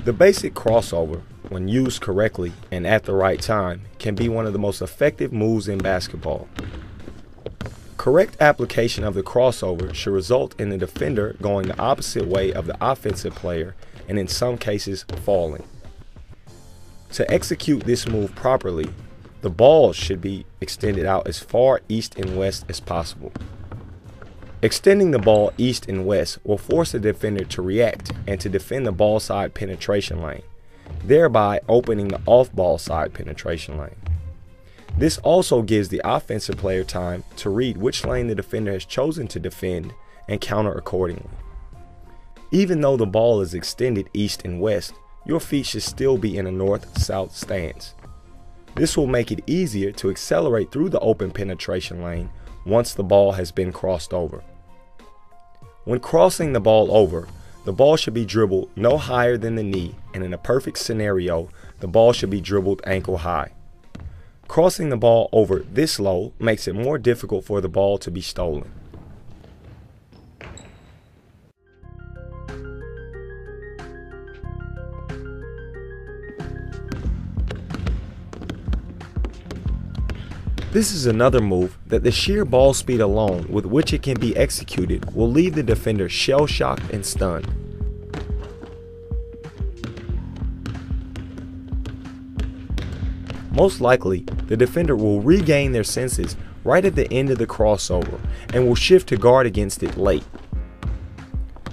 The basic crossover, when used correctly and at the right time, can be one of the most effective moves in basketball. Correct application of the crossover should result in the defender going the opposite way of the offensive player and in some cases falling. To execute this move properly, the ball should be extended out as far east and west as possible. Extending the ball east and west will force the defender to react and to defend the ball side penetration lane, thereby opening the off-ball side penetration lane. This also gives the offensive player time to read which lane the defender has chosen to defend and counter accordingly. Even though the ball is extended east and west, your feet should still be in a north-south stance. This will make it easier to accelerate through the open penetration lane once the ball has been crossed over. When crossing the ball over, the ball should be dribbled no higher than the knee, and in a perfect scenario, the ball should be dribbled ankle high. Crossing the ball over this low makes it more difficult for the ball to be stolen. This is another move that the sheer ball speed alone with which it can be executed will leave the defender shell-shocked and stunned. Most likely, the defender will regain their senses right at the end of the crossover and will shift to guard against it late.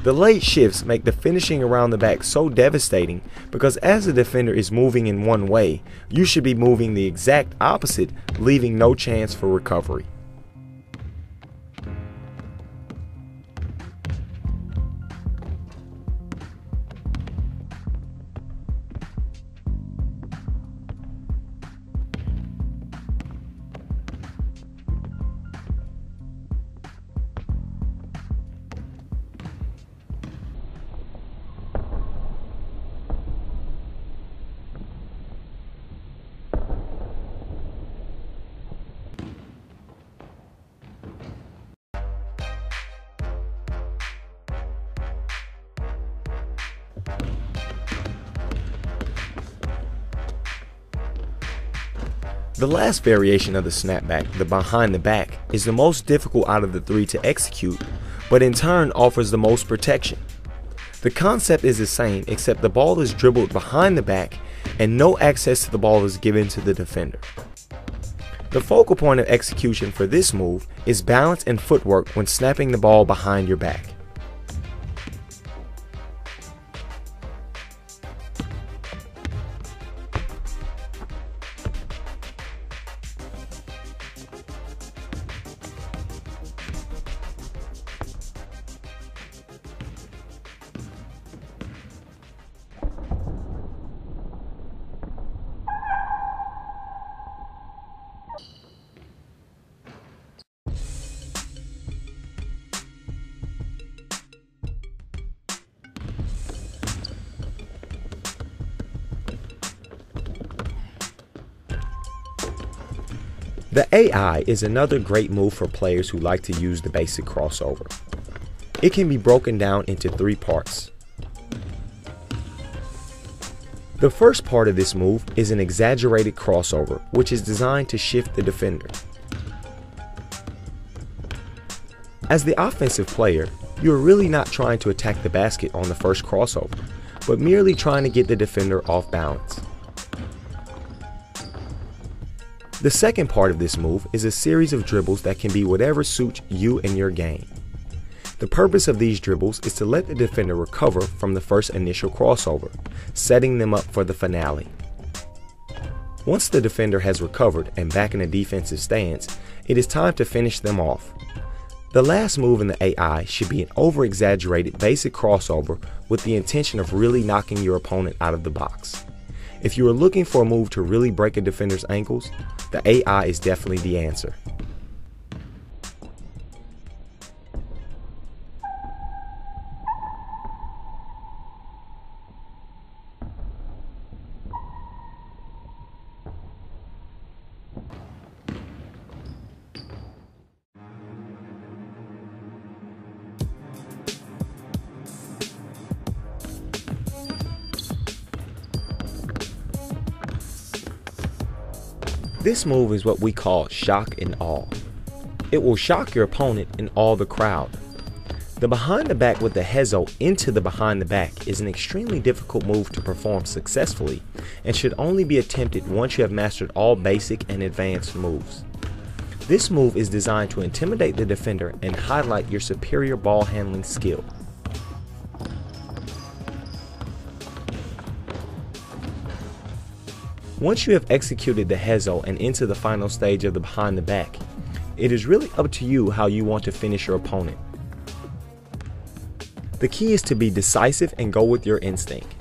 The late shifts make the finishing around the back so devastating because as the defender is moving in one way, you should be moving the exact opposite, leaving no chance for recovery. The last variation of the snapback, the behind the back, is the most difficult out of the three to execute, but in turn offers the most protection. The concept is the same except the ball is dribbled behind the back and no access to the ball is given to the defender. The focal point of execution for this move is balance and footwork when snapping the ball behind your back. The AI is another great move for players who like to use the basic crossover. It can be broken down into three parts. The first part of this move is an exaggerated crossover, which is designed to shift the defender. As the offensive player, you are really not trying to attack the basket on the first crossover, but merely trying to get the defender off balance. The second part of this move is a series of dribbles that can be whatever suits you and your game. The purpose of these dribbles is to let the defender recover from the first initial crossover, setting them up for the finale. Once the defender has recovered and back in a defensive stance, it is time to finish them off. The last move in the AI should be an over-exaggerated basic crossover with the intention of really knocking your opponent out of the box. If you are looking for a move to really break a defender's ankles, the AI is definitely the answer. This move is what we call shock and awe. It will shock your opponent and awe the crowd. The behind the back with the hezo into the behind the back is an extremely difficult move to perform successfully and should only be attempted once you have mastered all basic and advanced moves. This move is designed to intimidate the defender and highlight your superior ball handling skill. Once you have executed the hezo and into the final stage of the behind the back, it is really up to you how you want to finish your opponent. The key is to be decisive and go with your instinct.